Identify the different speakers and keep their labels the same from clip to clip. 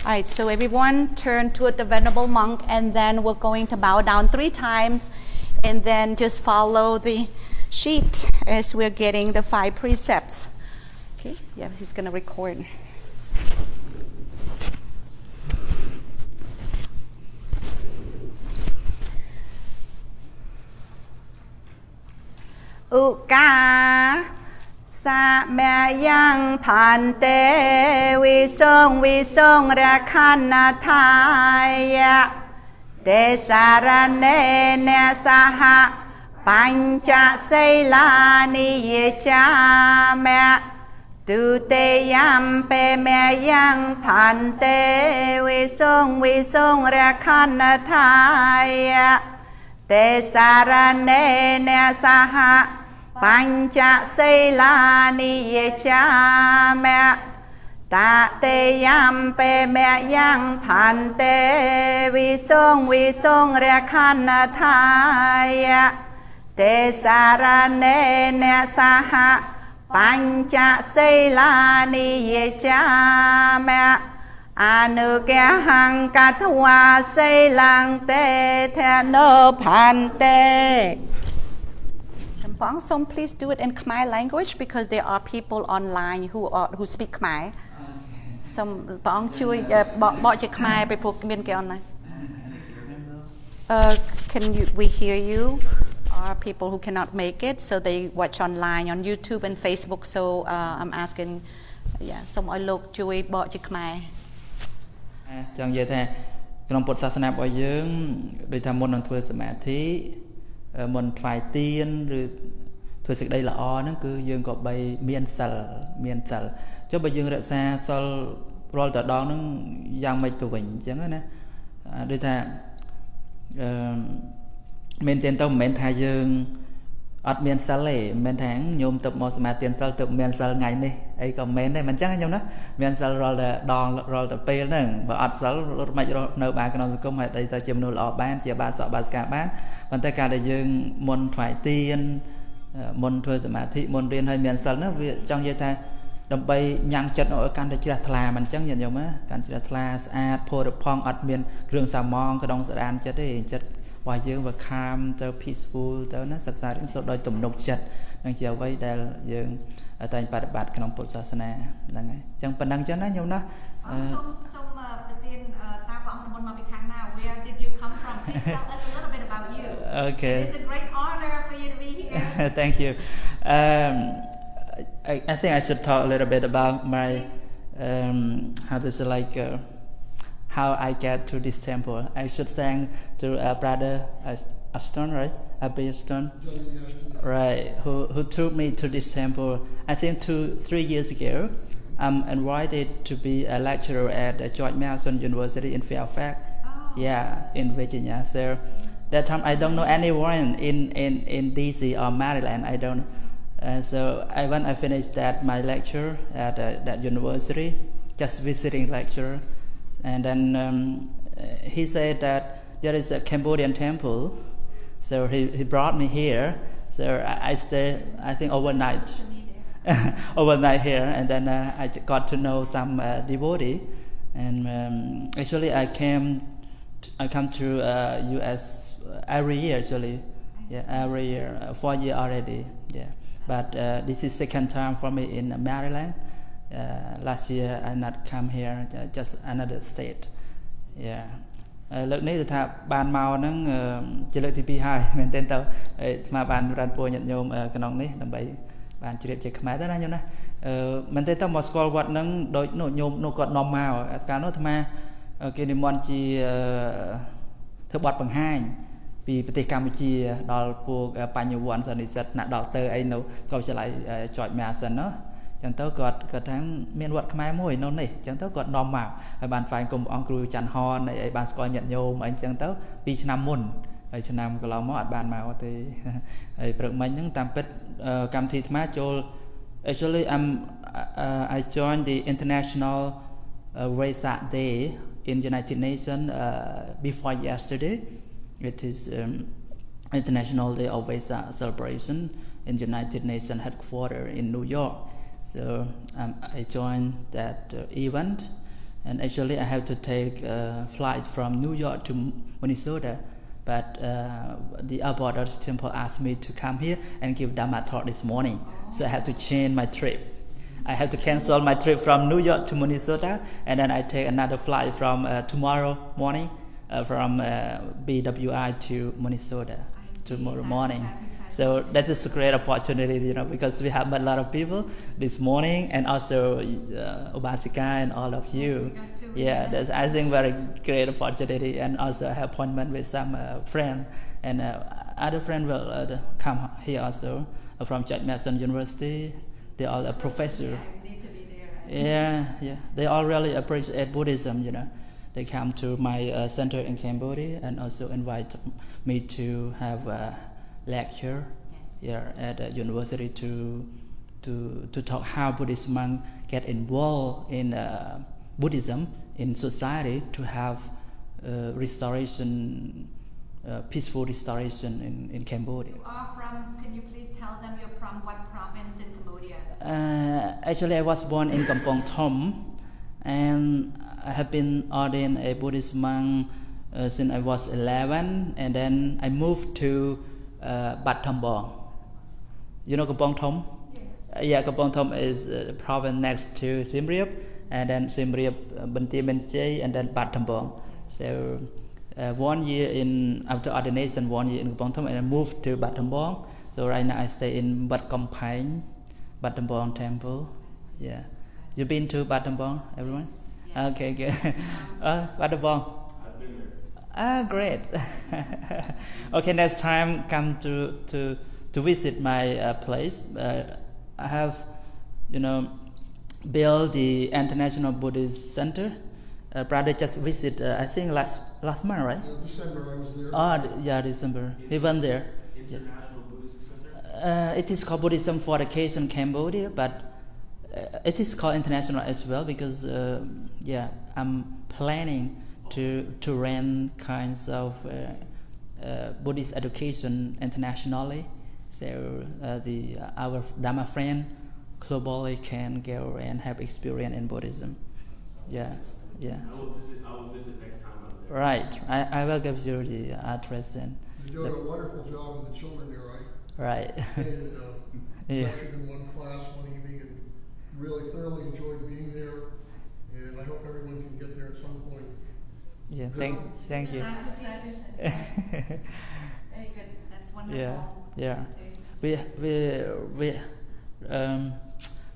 Speaker 1: Alright, so everyone turn toward the Venerable Monk and then we're going to bow down 3 times and then just follow the sheet as we're getting the 5 precepts. Okay, yeah, he's going to record. Uka sa me yang phante vi song rakhanna thaya te sarane ne saha pancha seilani ye cha me tu te yam pe me yang phante vi song rakhanna thaya te sarane ne saha Pancha seilani ye cha me ta te yam pe me yang phante vi song rakhanna thaya te sarane ne saha pancha seilani ye cha me anukya katwa seilang te thano phante. So please do it in Khmer language because there are people online who speak Khmer. Some Pong chui bọ chữ Khmerไปพวกមានគេ online. We hear you? Are people who cannot make it, so they watch online on YouTube and Facebook. So I'm asking, yeah, សូមឲ្យលោកជួយបកជាខ្មែរចង់និយាយថាក្នុងពុទ្ធសាសនារបស់យើងដូចថាមុននឹងធ្វើសមាធិមុនថ្វាយទៀនឬធ្វើសេចក្តីល្អហ្នឹងគឺយើងក៏បីមានសិលចុះបើយើងរក្សាសិលរាល់តដងហ្នឹងយ៉ាងម៉េចទៅវិញអញ្ចឹងណាដូចថាមែនទេទៅមិនមែនថាយើងអត់មានសិលទេមិនមែនថាញោមទៅមកសមាធិសិលទៅមានសិលថ្ងៃនេះអីក៏មិនដែរមិនអញ្ចឹងញោមណាមានសិលរាល់តែដងរាល់តែពេលហ្នឹងបើអត់សិលរត់មិនរស់នៅបានក្នុងសង្គមហើយដីទៅជាមនុស្សល្អបានជាបាតសក់បាតស្កាបានប៉ុន្តែការដែលយើងមុនថ្វាយទៀនមុនធ្វើសមាធិមុនរៀនឲ្យមានសិលណាវាចង់និយាយថាដើម្បីញ៉ាំងចិត្តឲ្យកាន់តែជ្រះថ្លាមិនអញ្ចឹងញាតិញោមណាកាន់ជ្រះថ្លាស្អាតផូរផង់អត់មានគ្រឿងសាមងក្នុងសដានចិត្តទេចិត្តរបស់យើងវាខាមទៅ peaceful ទៅណាសិក្សារៀនសូត្រដោយទំនុកចិត្តនឹងជាអ្វីដែលយើងតែងបប្រតិបត្តិក្នុងពុទ្ធសាសនាហ្នឹងហើយអញ្ចឹងប៉ុណ្ណឹងចឹងណាញោមណាសូមប្រទានតើព្រះអង្គនិមន្តមកពីខាងណា Where did you come from? Please tell us a little bit about you. Okay. It's a great honor for you to be here. Thank you. I think I should talk a little bit about my how to say like how I get to this temple. I should thank to brother Aston, right? Abby Aston, right? Who took me to this temple. I think 2-3 years ago. I'm invited to be a lecturer at George Mason University in Fairfax, in Virginia. So that time I don't know anyone in DC or Maryland. I don't. So when I finished my lecture at that university, just visiting lecture, and then he said that there is a Cambodian temple. So he brought me here. So I stayed, I think, overnight. Overnight here, and then I got to know some devotee, and actually I come to U.S. every year actually, every year, 4 years already, But this is second time for me in Maryland. Last year I not come here, just another state, លើកនេះគឺថាបានមកហ្នឹងជាលើកទី2ហើយមែនទែនទៅស្មាបានរ៉ាន់ពួរញាតិញោមក្នុងនេះដើម្បីបានជ្រាបជាខ្មែរទៅណាញោមណាមែនទេទៅមកស្គាល់វត្តហ្នឹងដូចនោះញោមនោះគាត់នាំមកកាលនោះអាត្មាគេនិមន្តជាធ្វើបទបង្ហាញពីប្រទេសកម្ពុជាដល់ពួកបញ្ញវន្តសន្និសិទណាដកទ័រអីនៅក៏ឆ្លៃចុចម៉ាសិនណាចឹងទៅគាត់ថាមានវត្តខ្មែរមួយនៅនេះចឹងទៅគាត់នាំមកហើយបានហ្វាយគុំអង្គគ្រូច័ន្ទហនអីបានស្គាល់ញាតិញោមអីចឹងទៅ2ឆ្នាំមុនហើយឆ្នាំកន្លងមកអត់បានមកទេហើយព្រឹកមិញហ្នឹងតាមពិតកម្មវិធីអាត្មាចូល Actually I joined the International Vesak Day in United Nations before yesterday. It is International Day of Vesak celebration in United Nations headquarters in New York. So I joined that event, and actually I have to take a flight from New York to Minnesota, but the Abbot Temple asked me to come here and give Dhamma talk this morning, so I have to change my trip. I have to cancel my trip from New York to Minnesota, and then I take another flight from tomorrow morning from BWI to Minnesota tomorrow morning. So that is a great opportunity, because we have a lot of people this morning, and also Obasika and all of you. Yeah, that's, I think, very great opportunity, and also I have appointment with some friend, and other friend will come here also from George Mason University. They all a professor. Yeah. They all really appreciate Buddhism, They come to my center in Cambodia and also invite me to have a lecture here at the university to talk how Buddhist monks get involved in Buddhism in society to have restoration, peaceful restoration in Cambodia.
Speaker 2: You are from, can you please tell them you're from what province in Cambodia?
Speaker 1: Actually, I was born in Kampong Thom, and I have been ordained a Buddhist monk since I was 11, and then I moved to Bat Thambong. You know Kampong Thom?
Speaker 2: Yes.
Speaker 1: Kampong Thom is a province next to Siem Reap, and then Siem Reap, Banteay Meanchey, and then Bat Thambong. So 1 year after ordination, 1 year in Kampong Thom, and I moved to Bat Thambong. So right now I stay in Bat Kamphaeng, Bat Thambong Temple. Yeah, you been to Bat Thambong, everyone?
Speaker 2: Yes.
Speaker 1: Okay, good. Bat Thambong.
Speaker 3: I've been there.
Speaker 1: Great. Okay, next time come to visit my place. I have, built the International Buddhist Center. Brother just visit, I think last month, right?
Speaker 4: Yeah, December I was there.
Speaker 1: Yeah, December. He went there.
Speaker 3: International Buddhist Center?
Speaker 1: It is called Buddhism for Education Cambodia, but it is called international as well because I'm planning to run kinds of Buddhist education internationally, so our Dhamma friend globally can go and have experience in Buddhism. Yes.
Speaker 3: I will visit next time I'm there.
Speaker 1: Right. I will give you the address and.
Speaker 4: You're doing a wonderful job with the children there, right?
Speaker 1: Right. Yeah.
Speaker 4: Lectured in one class one evening and really thoroughly enjoyed being there, and I hope everyone can get there at some point.
Speaker 1: Yeah. Thank you.
Speaker 2: Very good. That's wonderful.
Speaker 1: Yeah.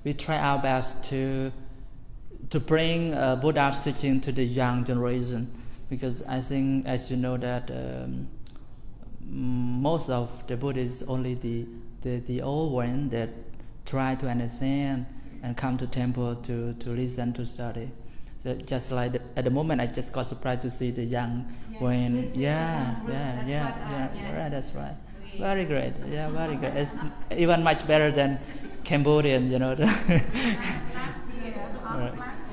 Speaker 1: We try our best to bring Buddha's teaching to the young generation, because I think, as you know, that most of the Buddhists, only the old one that try to understand and come to temple to listen, to study. So just like at the moment, I just got surprised to see the young when right, that's right. Very great. Yeah, very good. It's even much better than Cambodian,
Speaker 2: Last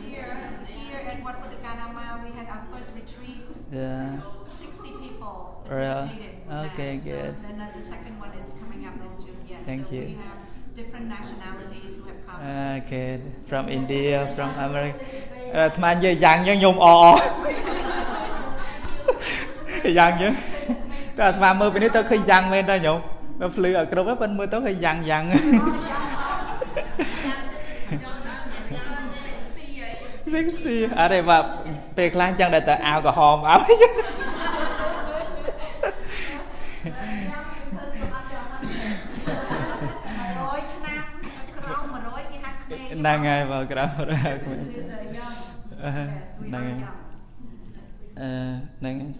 Speaker 2: year, here at Wat Buddhakarama, we had our first retreat.
Speaker 1: Yeah.
Speaker 2: 60 people
Speaker 1: Really?
Speaker 2: participated.
Speaker 1: Okay, good.
Speaker 2: So then the second one is coming up in June. Yes.
Speaker 1: Thank
Speaker 2: so
Speaker 1: you.
Speaker 2: We have different nationalities who have come.
Speaker 1: Okay, from India, from America. ថ្មនិយាយយ៉ាងយើងខ្ញុំអយ៉ាងយើងតែអាត្មាមើលពីនេះទៅឃើញយ៉ាងមែនតើញោមដល់ភ្លឺឲ្យគ្រប់ហើយប៉ុន្តែមើលទៅឃើញយ៉ាង 60 អរេបាទពេលខ្លះចឹងតែអាវក្រហមឲ្យហ្នឹងហើយបើក្រៅ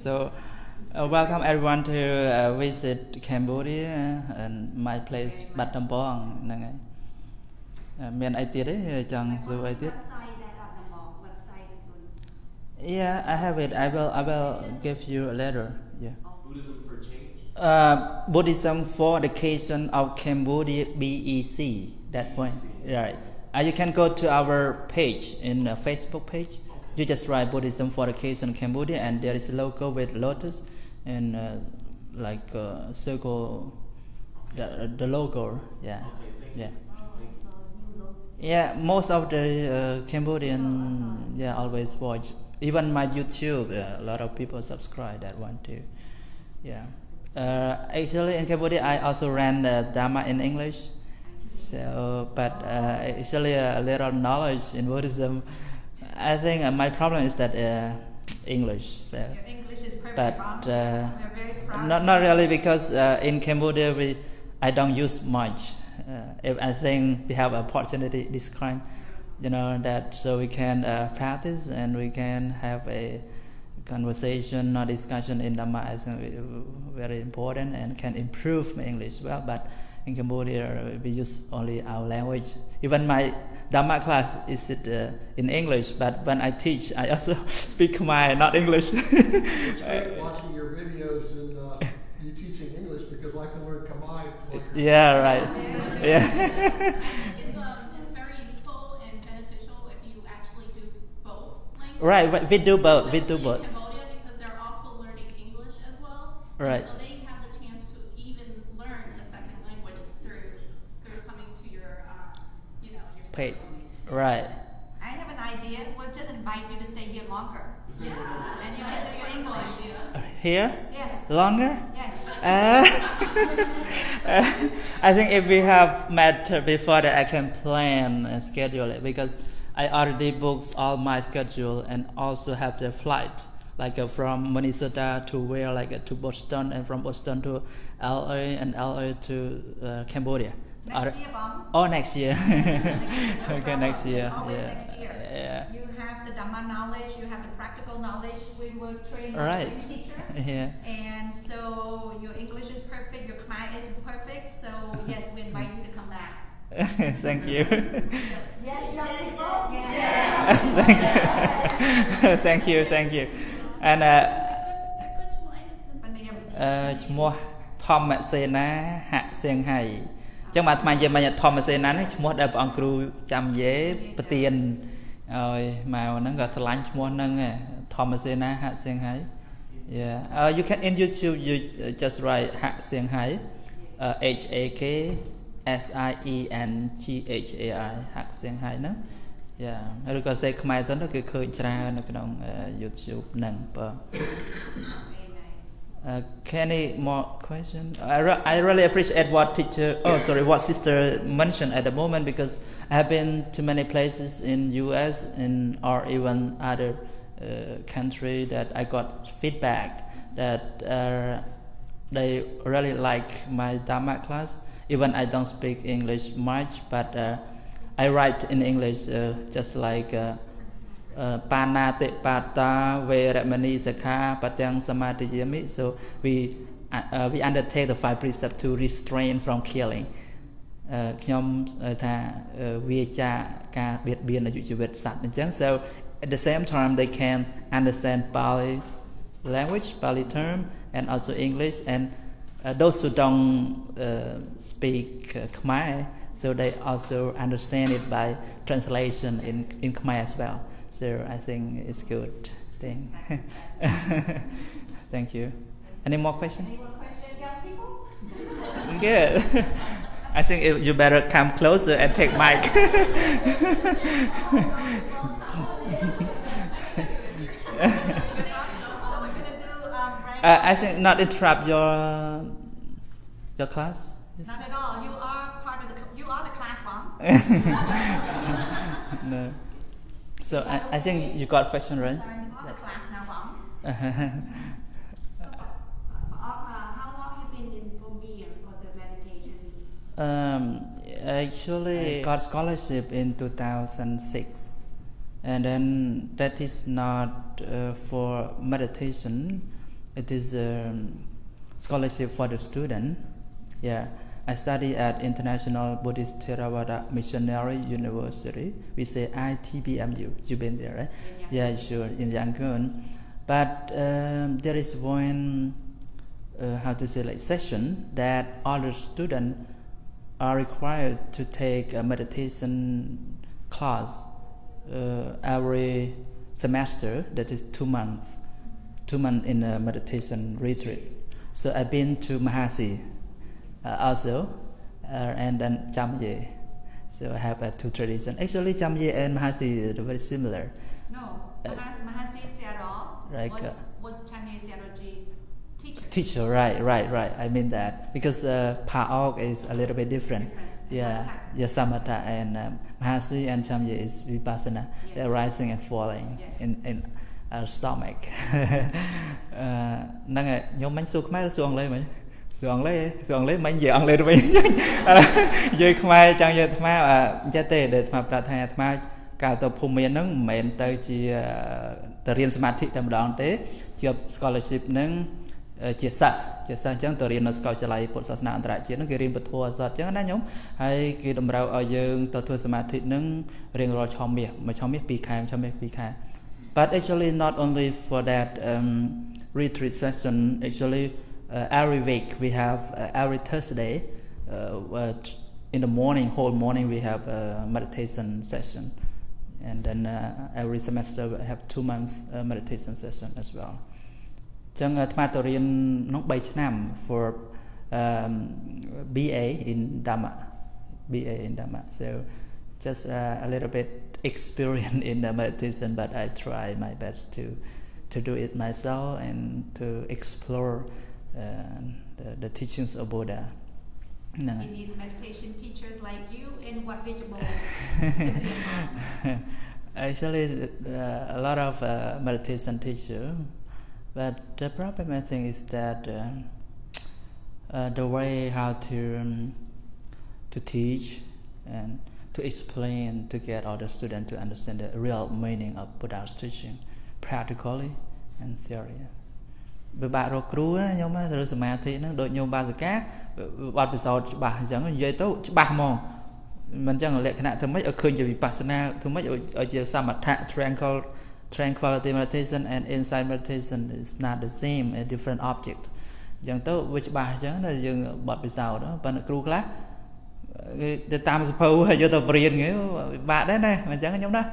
Speaker 1: So welcome everyone to visit Cambodia and my place Bat Thambong ហ្នឹងហើយមានអីទៀតទេចង់សួរអីទៀត Yeah, I have it. I will give you a letter. Yeah.
Speaker 3: Buddhism for change?
Speaker 1: Buddhism for Education of Cambodia, BEC. That point. Right. You can go to our page in Facebook page. You just write Buddhism for Education Cambodia, and there is a logo with lotus and like circle. The logo. Yeah.
Speaker 3: Okay, thank you.
Speaker 1: Yeah. Yeah, most of the Cambodian, yeah, always watch. Even my YouTube, a lot of people subscribe that one too. Yeah. Actually, in Cambodia, I also ran Dharma in English. So, but actually, a little knowledge in Buddhism. I think my problem is that English. So,
Speaker 2: Your English is perfect,
Speaker 1: but
Speaker 2: Mom. We're very proud.
Speaker 1: not really because in Cambodia I don't use much. If I think we have opportunity this kind, that so we can practice and we can have a conversation or discussion in Dhamma. I think very important and can improve my English well. But in Cambodia we use only our language. Even my Dhamma class is in English, but when I teach, I also speak Khmer, not English.
Speaker 4: It's great watching your videos and you teaching English because I can learn Khmer.
Speaker 1: Yeah, right. Yeah.
Speaker 5: It's very useful and beneficial if you actually do both languages.
Speaker 1: Right, we do both. We do
Speaker 5: Especially
Speaker 1: both.
Speaker 5: in Cambodia because they're also learning English as well.
Speaker 1: Right.
Speaker 5: And so they have the chance to even learn a second language through coming to your your
Speaker 1: Paid.
Speaker 5: social media.
Speaker 1: Right.
Speaker 2: I have an idea. We'll just invite you to stay here longer.
Speaker 5: Yeah.
Speaker 2: And you can do your English.
Speaker 1: Here?
Speaker 2: Yes.
Speaker 1: Longer?
Speaker 2: Yes.
Speaker 1: I think if we have met before that, I can plan and schedule it because I already booked all my schedule and also have the flight, like from Minnesota to where, like to Boston, and from Boston to LA, and LA to Cambodia.
Speaker 2: Next year, Mom.
Speaker 1: Oh, next year.
Speaker 2: No
Speaker 1: Okay,
Speaker 2: problem.
Speaker 1: next year.
Speaker 2: It's always
Speaker 1: Yeah.
Speaker 2: next year.
Speaker 1: Yeah.
Speaker 2: You have the Dhamma knowledge, you have the practical knowledge. We will train you
Speaker 1: Right.
Speaker 2: as a teacher.
Speaker 1: Yeah.
Speaker 2: And so your English is perfect, your Khmer is perfect. So yes, we invite you to come back.
Speaker 1: Thank you.
Speaker 2: Yes,
Speaker 1: Thank you. Thank you. And ឈ្មោះធម្មសេនាហសៀងហៃអញ្ចឹងមកអាត្មានិយាយមកធម្មសេនានេះឈ្មោះដែលព្រះអង្គគ្រូចាំនិយាយប្រទានឲ្យមកហ្នឹងក៏ឆ្លាញ់ឈ្មោះហ្នឹងធម្មសេនាហសៀងហៃ Yeah. You can in YouTube you just write Hak Sieng Hai, HAKSIENGHAI Hak Sieng Hai ហ្នឹង Yeah. ឬក៏សេខ្មែរសិនទៅគឺឃើញច្រើននៅក្នុង YouTube ហ្នឹងបាទ Any more question? I really appreciate what what sister mentioned at the moment because I have been to many places in US or even other country that I got feedback that they really like my Dhamma class. Even I don't speak English much, but I write in English just like Panati Pata Veramani Sakha Patyang Samadhiyami. So we undertake the 5 precepts to restrain from killing. ខ្ញុំថាវាចាការបៀតបៀនអាយុជីវិតសត្វអញ្ចឹង so at the same time they can understand Pali language, Pali term, and also English, and those who don't speak Khmer, so they also understand it by translation in Khmer as well. So I think it's good thing. Thank you. Any more questions?
Speaker 2: Any more questions, young people?
Speaker 1: Good. I think you better come closer and take mic. I think not interrupt your class. Yes.
Speaker 2: Not at all. You are the class, Mom.
Speaker 1: No. So I think you got question right.
Speaker 2: You are the class now, Mom.
Speaker 5: How long have you been in Burmese for the meditation?
Speaker 1: Actually, I got scholarship in 2006, and then that is not for meditation. It is scholarship for the student. Yeah, I study at International Buddhist Theravada Missionary University. We say ITBMU. You've been there, right? Yeah, sure, in Yangon. But there is one, session that all the students are required to take a meditation class every semester. That is 2 months. 2 months in a meditation retreat. So I've been to Mahasi also, and then Chamye. So I have two traditions. Actually, Chamye and Mahasi are very similar.
Speaker 2: No, Mahasi Siaro
Speaker 1: Like,
Speaker 2: was Chamye Siaroji's teacher.
Speaker 1: Teacher, right. I mean that because Paok is a little bit different. Yeah, Samatha and Mahasi and Chamye is Vipassana.
Speaker 2: Yes.
Speaker 1: They're rising and falling
Speaker 2: Yes.
Speaker 1: in our stomach. Năng nhóm bánh su khmer suông lấy bánh dọn lên rồi dây khmer chẳng dây khmer giá tê để mà đặt hàng khmer cả tập phù miền nâng mền tới chỉ tự riêng samadhi đầm đòn tế chụp scholarship nâng chia sẻ chẳng tự riêng nó scholarship lại bộ sát nạn tại chuyện nó cái riêng bật thua sát chẳng nó nhóm hay cái đầm rau ở dương tự thua samadhi nâng riêng rồi cho miệt mà cho miệt pi khai. But actually not only for that retreat session, actually every week we have every Thursday in the morning, whole morning we have a meditation session, and then every semester we have 2 months meditation session as well. Chẳng thà tôi riêng nó 7 năm for BA in Dhamma, so just a little bit experience in the meditation, but I try my best to do it myself and to explore the teachings of Buddha. No.
Speaker 2: You need meditation teachers like you, and what vegetable?
Speaker 1: Actually, a lot of meditation teachers, but the problem I think is that the way how to teach and to explain to get all the students to understand the real meaning of Buddha's teaching, practically and theory. Vì bạn rồi cứu nhóm rồi samadhi nó đội nhóm ba giờ cá bắt bị sao bà chẳng dây tấu bà mòn mình chẳng lẽ khả năng thứ mấy ở khơi về vipassana thứ mấy ở giờ samatha tranquility meditation and insight meditation is not the same, a different object. Chẳng tấu với bà chẳng là dừng bắt bị sao đó bạn cứu class the time suppose hay vô tập riêng nghĩa bạn đấy này mình chẳng nhóm đó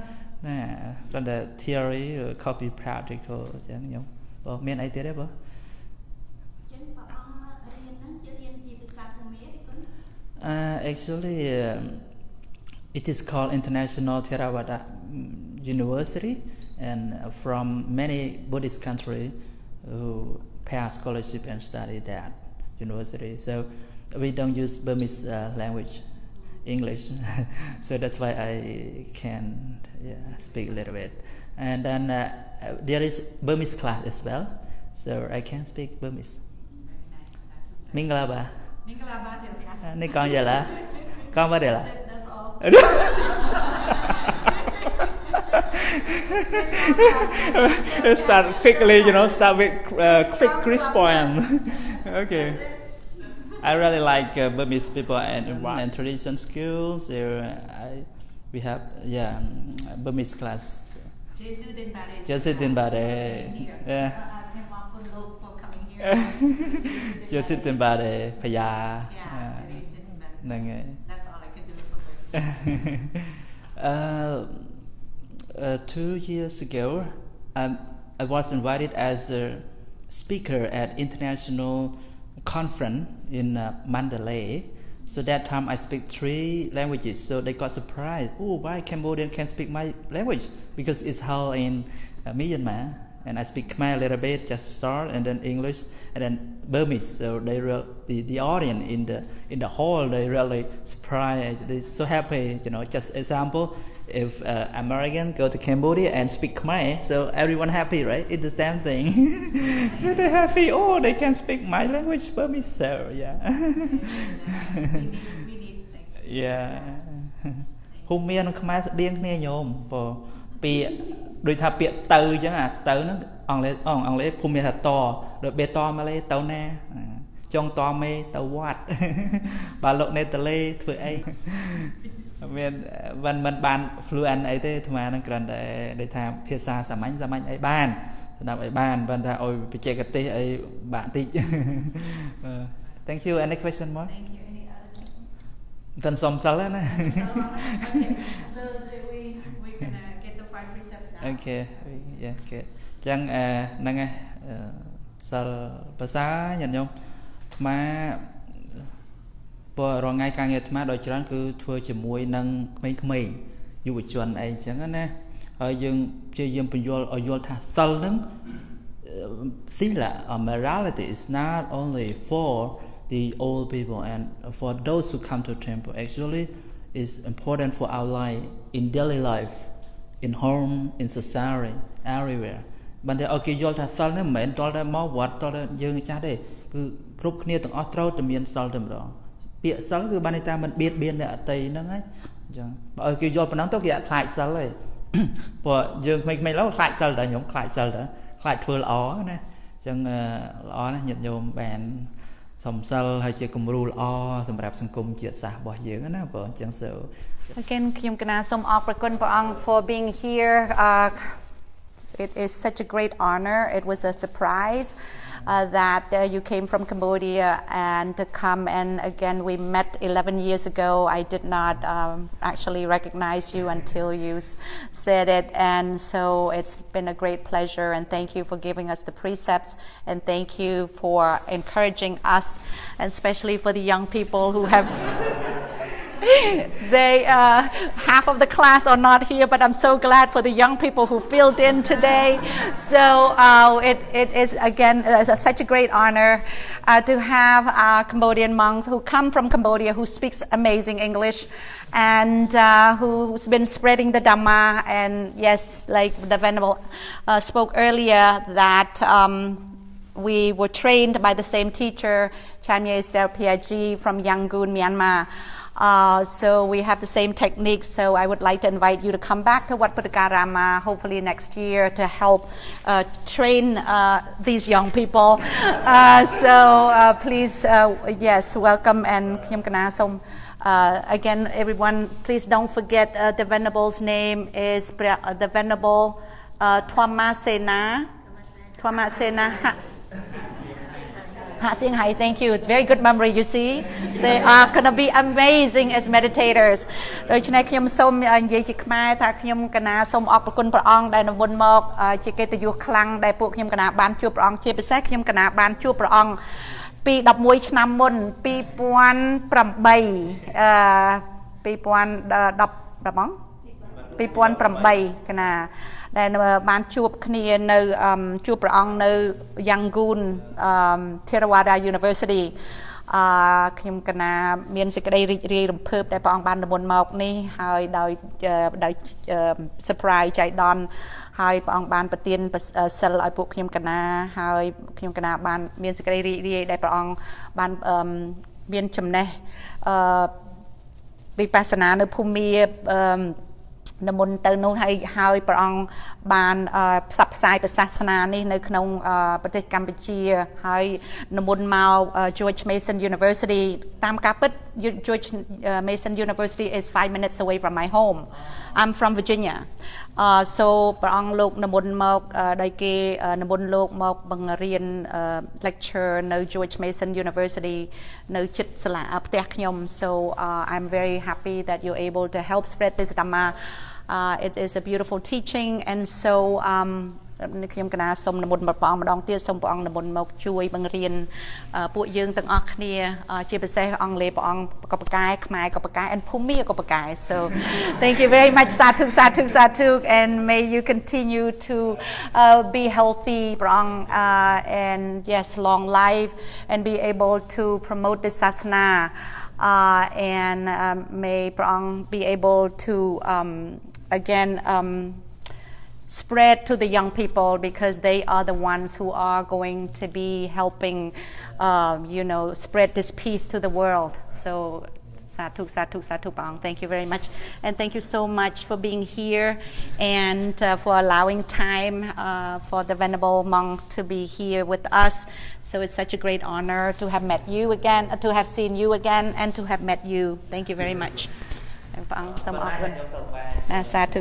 Speaker 1: nè from the theory copy practical chẳng nhóm miền ấy thế đấy bố actually it is called International Theravada University, and from many Buddhist countries who pass scholarship and study that university, so we don't use Burmese language, English, so that's why I can speak a little bit. And then there is Burmese class as well, so I can speak Burmese. Mingalaba. Ni con giờ là con bao giờ là? Start quickly, start with quick response. Okay. I really like Burmese people and tradition skills. We have Burmese class. Jesu Din Bare. Yeah. Jesu Din Bare Paya.
Speaker 2: That's all I can do for
Speaker 1: 2 years ago, I was invited as a speaker at international conference in Mandalay. So that time I speak 3 languages. So they got surprised. Oh, why Cambodian can speak my language? Because it's held in Myanmar, and I speak Khmer a little bit, just start, and then English, and then Burmese. So they the audience in the hall, they really surprised. They're so happy. Just example. If American go to Cambodia and speak Khmer, so everyone happy, right? It's the same thing. They're happy. Oh, they can speak my language, Burmese. So yeah.
Speaker 2: we need
Speaker 1: Yeah. Hôm miền Khmer điên nghe nhôm, vì đôi thà bịa từ chứ từ nó ông lấy hôm miền thật to, rồi bịa to mà lấy tàu nè, trong to mê tàu quạt, bà lộ nê tờ lê thôi ấy. Mình ban fluent ấy thế mà nó cần để tham phía xa sắm anh ấy ban làm ấy ban và ra ôi bị chơi cái tê ấy bạn tí. Thank you. Any question more?
Speaker 2: Thank you. Any other question?
Speaker 1: Tân xóm xấu đấy.
Speaker 2: Okay. So we're gonna get the 5 precepts now.
Speaker 1: Okay. Yeah. Okay. Chẳng năng saoภาษาnhận không mà ព្រោះរងថ្ងៃការងារអាត្មាដោយច្រើនគឺធ្វើជាមួយនឹងក្មេងៗយុវជនអីចឹងណាហើយយើងព្យាយាមបញ្យល់ឲ្យយល់ថាសិលហ្នឹង sila or morality is not only for the old people and for those who come to temple. Actually, it's important for our life in daily life, in home, in society, everywhere. បានតែឲ្យគេយល់ថាសិលហ្នឹងមិនមែនតលតែមកវត្តតលតែយើងចាស់ទេគឺគ្រប់គ្នាទាំងអស់ត្រូវតែមានសិលតែម្ដងពាក្យសិលគឺបានន័យថាមិនបៀតបៀនអ្នកអតីហ្នឹងហើយអញ្ចឹងបើឲ្យគេយល់ប៉ុណ្ណឹងទៅគេអត់ខ្លាចសិលទេព្រោះយើងក្មេងៗឡើយខ្លាចសិលតែខ្ញុំខ្លាចសិលតែខ្លាចធ្វើល្អណាអញ្ចឹងល្អណាស់ញាតិញោមបានសំសិលហើយជាគំរូល្អសម្រាប់សង្គមជាតិសាសន៍របស់យើងណាបងអញ្ចឹង so
Speaker 6: again ខ្ញុំកណាសូមអរគុណព្រះអង្គ for being here it is such a great honor it was a surprise that you came from Cambodia and to come and again we met 11 years ago I did not actually recognize you until you said it and so it's been a great pleasure and thank you for giving us the precepts and thank you for encouraging us and especially for the young people who have they half of the class are not here but I'm so glad for the young people who filled in today so it is again such a great honor to have Cambodian monks who come from Cambodia who speaks amazing English and who's been spreading the Dhamma and yes like the Venerable spoke earlier that we were trained by the same teacher Chanye Stel Piaji from Yangon Myanmar so we have the same techniques so I would like to invite you to come back to Wat Puttakarama hopefully next year to help train these young people so please yes welcome and Khyam Kana Som again everyone please don't forget the Venerable's name is the Venerable Thomasena thank you very good memory you see they are going to be amazing as meditators ដូច្នេះខ្ញុំសូមនិយាយជាខ្មែរថាខ្ញុំកណាសូមអរគុណព្រះអង្គដែលនិមន្តមកជាកិត្តិយសខ្លាំងដែលពួកខ្ញុំកណាបានជួបព្រះអង្គជាពិសេសខ្ញុំកណាបានជួបព្រះអង្គពី11ឆ្នាំមុន2008កណាដែលបានជួបគ្នានៅជួបព្រះអង្គនៅ Yangon Theravada University ខ្ញុំកណាមានសេចក្តីរីករាយរំភើបដែលព្រះអង្គបាននិមន្តមកនេះហើយដោយ surprise ចៃដន្យហើយព្រះអង្គបានប្រទានសិលឲ្យពួកខ្ញុំកណាហើយខ្ញុំកណាបានមានសេចក្តីរីករាយដែលព្រះអង្គបានមានចំណេះវិបស្សនានៅភូមិនិមន្តទៅនោះហើយព្រះអង្គបានផ្សព្វផ្សាយព្រះសាសនានេះនៅក្នុងប្រទេសកម្ពុជាហើយនិមន្តមក George Mason University តាមការពិត George Mason University is 5 minutes away from my home I'm from Virginia so ព្រះអង្គលោកនិមន្តមកដោយគេនិមន្តលោកមកបង្រៀន lecture នៅ George Mason University នៅជិតសាលាផ្ទះខ្ញុំ so I'm very happy that you're able to help spread this Dhamma it is a beautiful teaching and so ខ្ញុំកណាសូមនិមន្តព្រះអង្គម្ដងទៀតសូមព្រះអង្គនិមន្តមកជួយបង្រៀនពួកយើងទាំងអស់គ្នាជាពិសេសអង់គ្លេសព្រះអង្គក៏ប្រកែខ្មែរក៏ប្រកែ and ភូមិក៏ប្រកែ so thank you very much sadhu and may you continue to be healthy ព្រះអង្គ and yes long life and be able to promote this sasana and may ព្រះអង្គ be able to again spread to the young people because they are the ones who are going to be helping spread this peace to the world so sadhu Bang thank you very much and thank you so much for being here and for allowing time for the Venerable monk to be here with us so it's such a great honor to have met you again to have seen you again and to have met you thank you very much Bang some sadhu